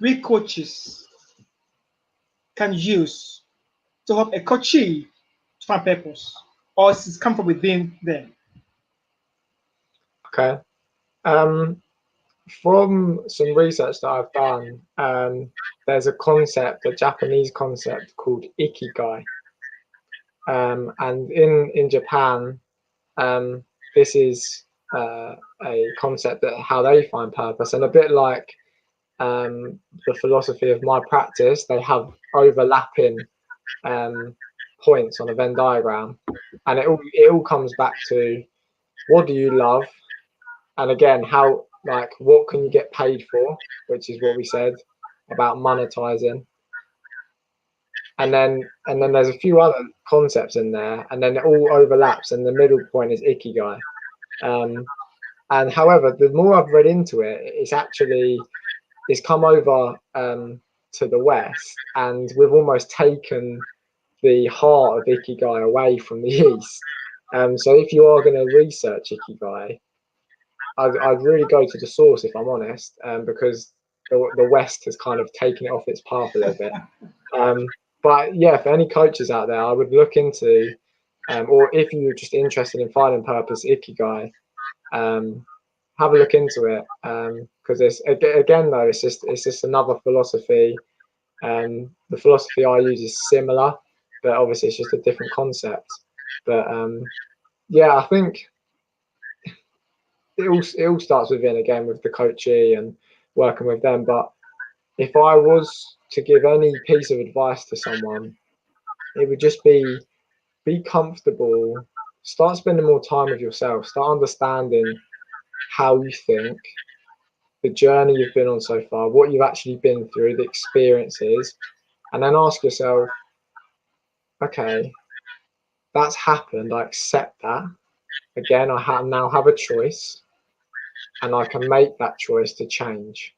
we coaches, can use to help a coachee to find purpose, or does it come from within them? Okay. from some research that I've done, there's a concept, a Japanese concept called ikigai, and in Japan, this is a concept that how they find purpose, and a bit like the philosophy of my practice, they have overlapping points on a Venn diagram, and it all comes back to what do you love, and again, how like what can you get paid for, which is what we said about monetizing, and then there's a few other concepts in there, and then it all overlaps, and the middle point is ikigai. Um, and however, the more I've read into it, it's come over to the West, and we've almost taken the heart of ikigai away from the East. So if you are going to research ikigai, I'd really go to the source if I'm honest, because the West has kind of taken it off its path a little bit. But yeah, for any coaches out there, I would look into, or if you're just interested in finding purpose, ikigai, have a look into it, because it's again though it's just another philosophy. The philosophy I use is similar, but obviously it's just a different concept. But yeah, I think it all starts within, again, with the coachee and working with them. But if I was to give any piece of advice to someone, it would just be comfortable, start spending more time with yourself, start understanding how you think, the journey you've been on so far, what you've actually been through, the experiences, and then ask yourself, okay, that's happened, I accept that. Again, I now have a choice, and I can make that choice to change.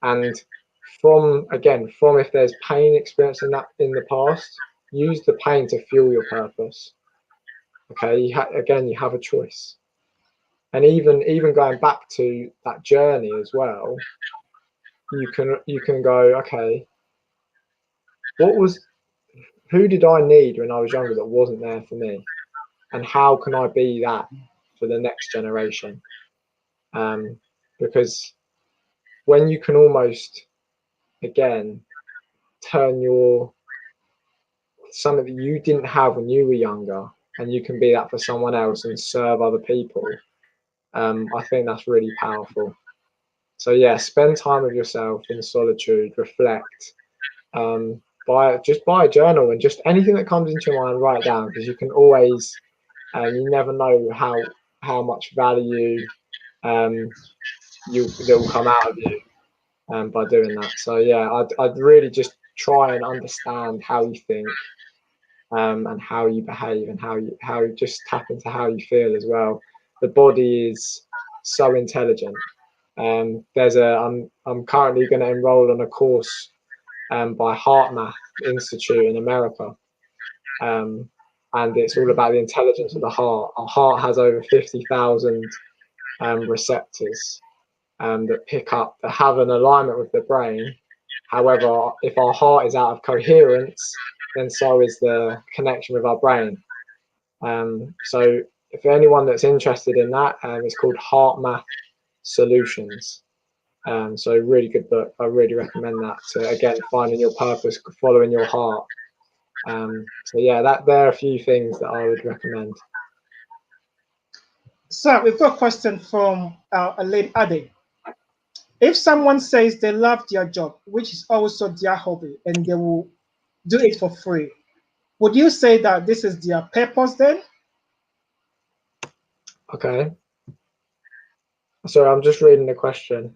And from if there's pain experienced in the past, use the pain to fuel your purpose. Okay, again, you have a choice. And even going back to that journey as well, you can go, okay, who did I need when I was younger that wasn't there for me, and how can I be that for the next generation? Because when you can almost, again, turn something that you didn't have when you were younger, and you can be that for someone else and serve other people, I think that's really powerful. So yeah, spend time with yourself in solitude, reflect, buy a journal, and just anything that comes into your mind, write down, because you can always, you never know how much value that will come out of you by doing that. So yeah, I'd really just try and understand how you think, and how you behave, and how you just tap into how you feel as well. The body is so intelligent. I'm currently going to enroll on a course by Heart Math Institute in America, and it's all about the intelligence of the heart. Our heart has over 50,000 receptors that have an alignment with the brain. However, if our heart is out of coherence, then so is the connection with our brain. So if anyone that's interested in that, it's called Heart Math Solutions. So really good book. I really recommend that to, again, finding your purpose, following your heart. So yeah, there are a few things that I would recommend. So we've got a question from a lady Ade. If someone says they love their job, which is also their hobby, and they will do it for free, would you say that this is their purpose then? Okay. Sorry, I'm just reading the question.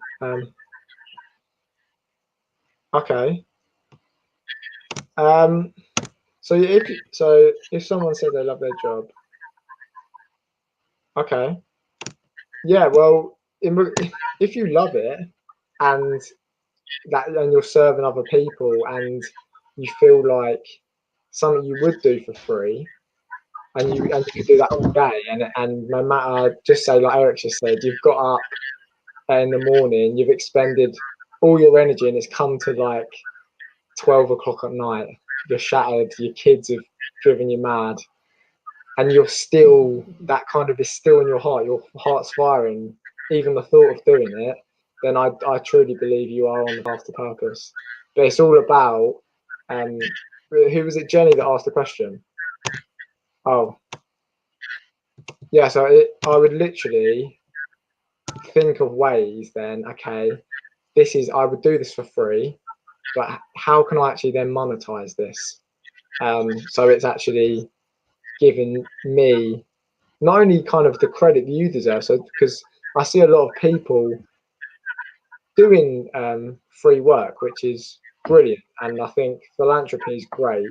Okay. So if someone said they love their job, okay. Yeah, well, if you love it, and you're serving other people, and you feel like something you would do for free, and you could do that all day, and no matter, just say like Eric just said, you've got up in the morning, you've expended all your energy, and it's come to like 12 o'clock at night, you're shattered, your kids have driven you mad, and you're still, that kind of is still in your heart's firing, even the thought of doing it, then I truly believe you are on the path to purpose. But it's all about, who was it, Jenny, that asked the question? Oh, yeah. So I would literally think of ways then, okay, I would do this for free, but how can I actually then monetize this? So it's actually giving me not only kind of the credit that you deserve, so because I see a lot of people doing free work, which is brilliant, and I think philanthropy is great.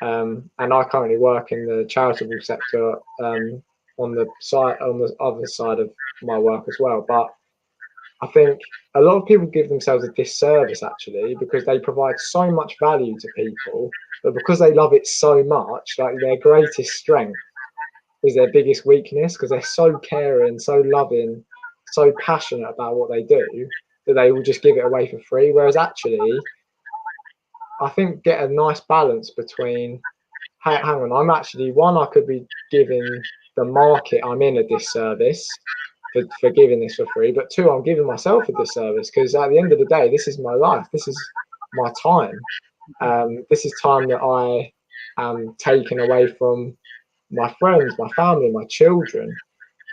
And I currently work in the charitable sector on the other side of my work as well. But I think a lot of people give themselves a disservice actually because they provide so much value to people, but because they love it so much, like their greatest strength is their biggest weakness because they're so caring, so loving, so passionate about what they do that they will just give it away for free. Whereas actually, I think get a nice balance between, hang on, I'm actually, one, I could be giving the market I'm in a disservice for giving this for free, but two, I'm giving myself a disservice because at the end of the day, this is my life, this is my time. This is time that I am taking away from my friends, my family, my children.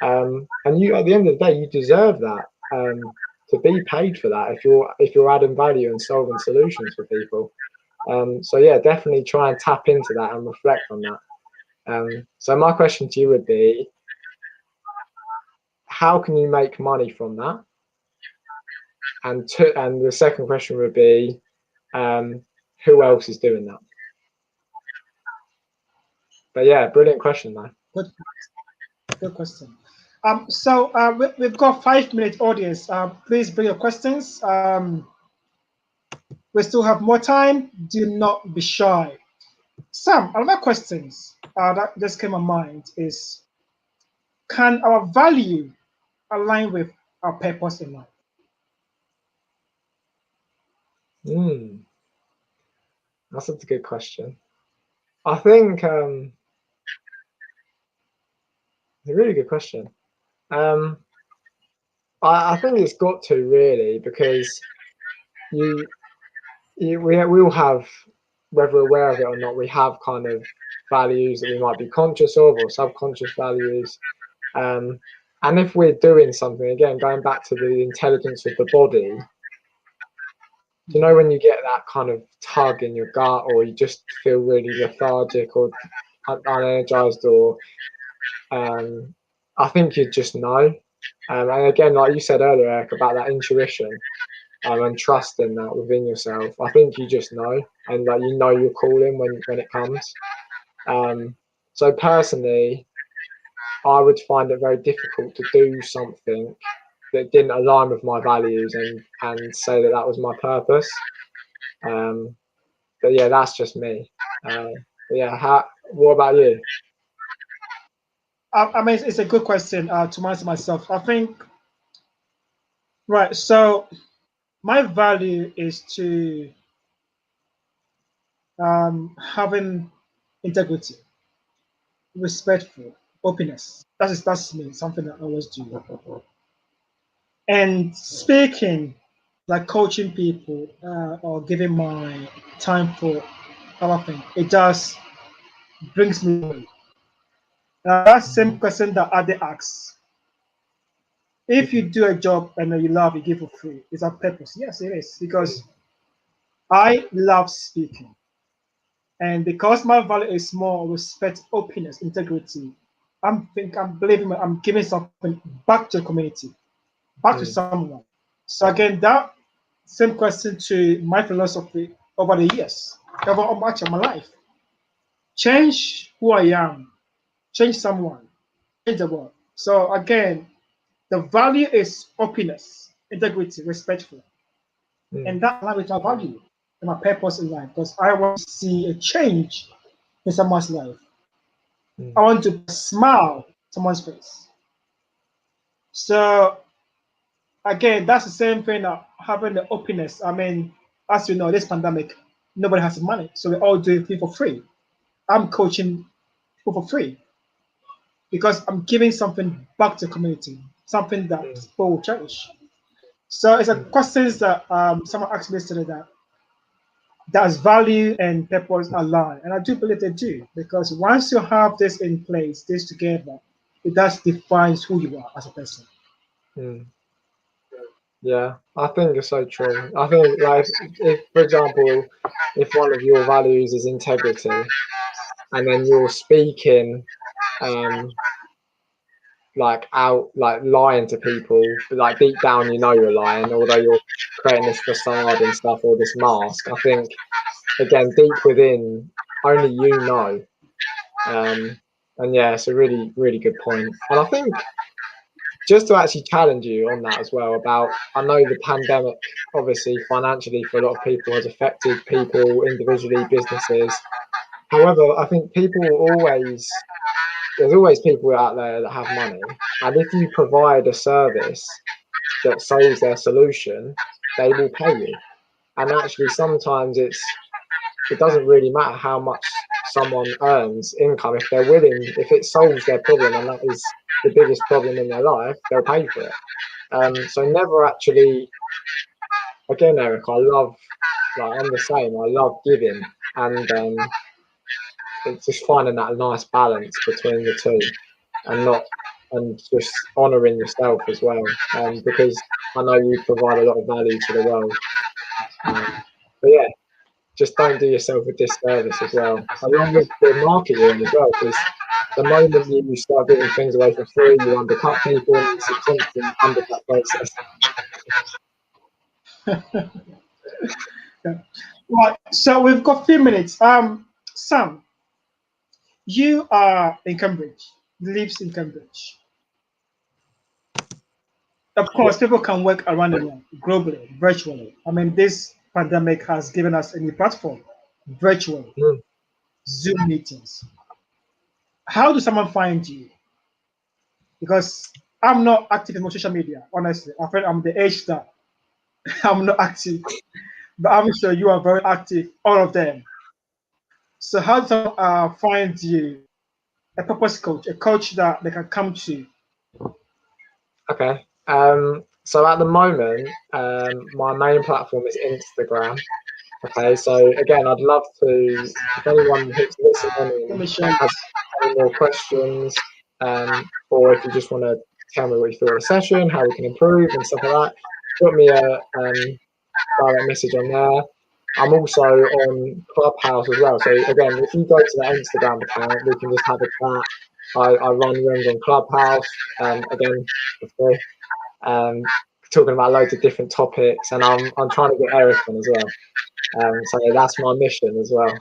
And you, at the end of the day, you deserve that, to be paid for that if you're adding value and solving solutions for people. So yeah, definitely try and tap into that and reflect on that. So my question to you would be, how can you make money from that? And the second question would be, who else is doing that? But yeah, brilliant question, man. Good, good question. We've got 5 minute audience. Please bring your questions. We still have more time. Do not be shy. Sam, another questions that just came to mind is, can our value align with our purpose in life? That's a good question. I think it's a really good question. I think it's got to really, because we all have, whether we're aware of it or not, we have kind of values that we might be conscious of or subconscious values. And if we're doing something, again, going back to the intelligence of the body, you know, when you get that kind of tug in your gut, or you just feel really lethargic or unenergized, or I think you just know. And again, like you said earlier, Eric, about that intuition, and trusting that within yourself. I think you just know, and like you know your calling when it comes. So personally, I would find it very difficult to do something that didn't align with my values and say that that was my purpose. But yeah, that's just me. But yeah, what about you? I mean, it's a good question to answer myself. I think, right. So my value is to having integrity, respectful, openness. That's me. Something that I always do. And speaking, like coaching people or giving my time for other thing, it just brings me joy. That same question that Ade asks: if you do a job and you love, you give for free. Is that purpose? Yes, it is, because I love speaking. And because my value is more respect, openness, integrity, I'm believing I'm giving something back to the community, back to someone. So again, that same question to my philosophy over the years, over much of my life. Change who I am, change someone, change the world. So again, the value is openness, integrity, respectful. And that aligns with my value and my purpose in life, because I want to see a change in someone's life. I want to smile someone's face. So again, that's the same thing of having the openness. I mean, as you know, this pandemic, nobody has money, so we all do it for free. I'm coaching people for free because I'm giving something back to the community, something that people will cherish. So it's a question that someone asked me yesterday, that does value and purpose align? And I do believe they do, because once you have this in place, this together, it does defines who you are as a person. Mm. Yeah, I think it's so true. I think, like, if, for example, if one of your values is integrity, and then you're speaking, um, like out, like lying to people, but like deep down you know you're lying, although you're creating this facade and stuff, or this mask. I think, again, deep within, only you know. And yeah, it's a really, really good point. And I think, just to actually challenge you on that as well, about, I know the pandemic, obviously financially for a lot of people has affected people individually, businesses. However, I think there's always people out there that have money. And if you provide a service that solves their solution, they will pay you. And actually, sometimes it doesn't really matter how much someone earns income. If they're willing, if it solves their problem, and that is the biggest problem in their life, they'll pay for it. So never actually, again, Eric, I'm the same. I love giving, and it's just finding that nice balance between the two, and not, and just honouring yourself as well, because I know you provide a lot of value to the world. But yeah, just don't do yourself a disservice as well, along with the market you're in as well, because the moment you start giving things away for free, you undercut people, and it's a constant undercut process. Yeah. Right. So we've got a few minutes. Sam, you are in Cambridge, lives in Cambridge. Of course, people can work around the world, globally, virtually. I mean, this pandemic has given us a new platform, virtually, Mm. Zoom meetings. How does someone find you? Because I'm not active in social media, honestly. I feel I'm the age that I'm not active, but I'm sure you are very active, all of them. So how does someone find you? A purpose coach, a coach that they can come to. Okay. So at the moment, my main platform is Instagram. Okay. So again, I'd love to, if anyone who's Let listening me show you. has any more questions, or if you just want to tell me what you thought of the session, how we can improve and stuff like that, drop me a direct message on there. I'm also on Clubhouse as well. So again, if you go to the Instagram account, we can just have a chat. I run rooms on Clubhouse, again, for free, um, talking about loads of different topics, and I'm trying to get Eric on as well. So that's my mission as well.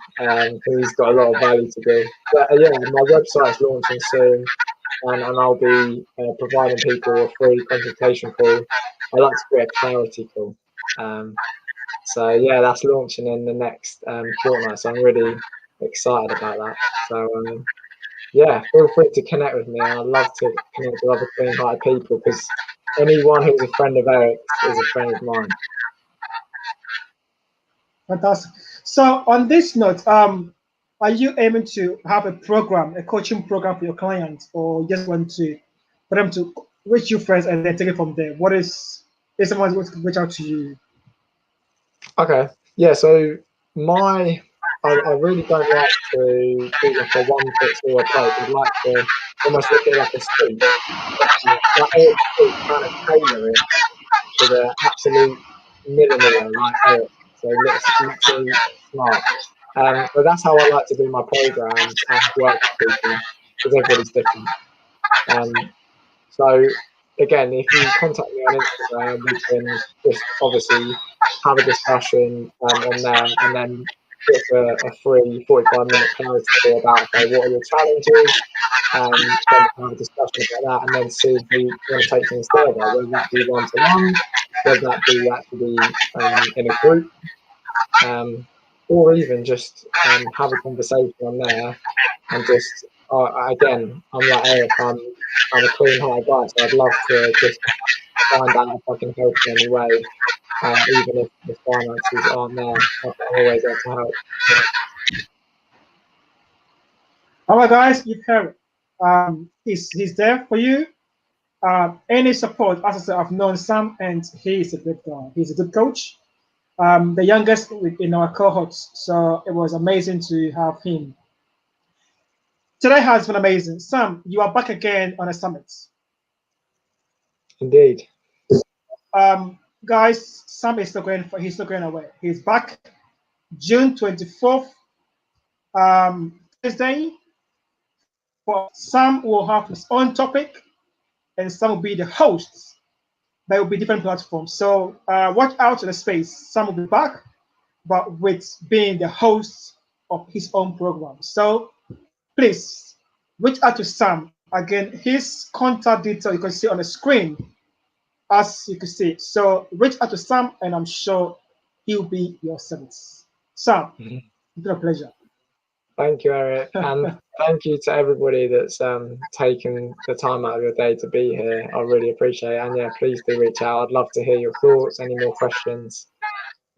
He's got a lot of value to give. But yeah, my website's launching soon, and I'll be providing people a free consultation call. I like to create a clarity call. So yeah, that's launching in the next fortnight. So I'm really excited about that. So yeah, feel free to connect with me. I'd love to connect with other clean-hearted people, because anyone who's a friend of Eric's is a friend of mine. Fantastic. So on this note, are you aiming to have a program, a coaching program for your clients, or just want to for them to reach you first and then take it from there? What is someone going to reach out to you? Okay, yeah. So I really don't like to do like a one fits all approach. I'd like to almost look at it like a suit. Like Eric's suit, kind of tailor it to the absolute millimeter, like Eric. So let's literally smart. But that's how I like to do my programs and work with people, because everybody's different. Um, so again, if you contact me on Instagram, we can just obviously have a discussion on there, and then book a free 45-minute clarity call about, okay, what are your challenges, then have a discussion about that, and then see if we want to take things further, whether that be one-to-one, whether that be actually in a group, or even just have a conversation on there, and just again, I'm like Eric, I'm a clean-hearted guy, so I'd love to just find out if I can help in any way, even if the finances aren't there. I'm always there to help. All right, guys, you've heard it. He's there for you. any support. As I said, I've known Sam, and he is a good guy. He's a good coach. The youngest in our cohorts, so it was amazing to have him. Today has been amazing. Sam, you are back again on a summit. Indeed. Guys, Sam is still going. He's still going away. He's back June 24th, Thursday. For Sam will have his own topic, and Sam will be the host. There will be different platforms. So watch out to the space. Sam will be back, but with being the host of his own program. So please reach out to Sam. Again, his contact detail you can see on the screen as you can see. So reach out to Sam, and I'm sure he'll be your service. Sam, it's been a pleasure. Thank you, Eric, and thank you to everybody that's taken the time out of your day to be here. I really appreciate it. And yeah, please do reach out. I'd love to hear your thoughts, any more questions.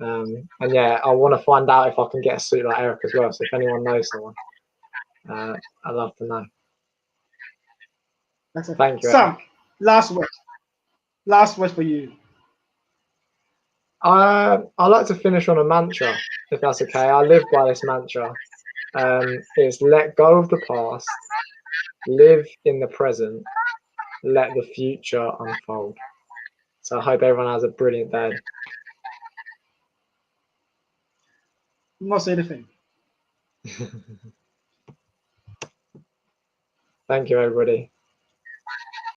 And yeah, I want to find out if I can get a suit like Eric as well. So if anyone knows someone, I'd love to know. That's it. Thank you, Sam, Eric. last word. Last word for you. I like to finish on a mantra, if that's okay. I live by this mantra. It's let go of the past, live in the present, let the future unfold. So I hope everyone has a brilliant day. Not say anything. Thank you, everybody.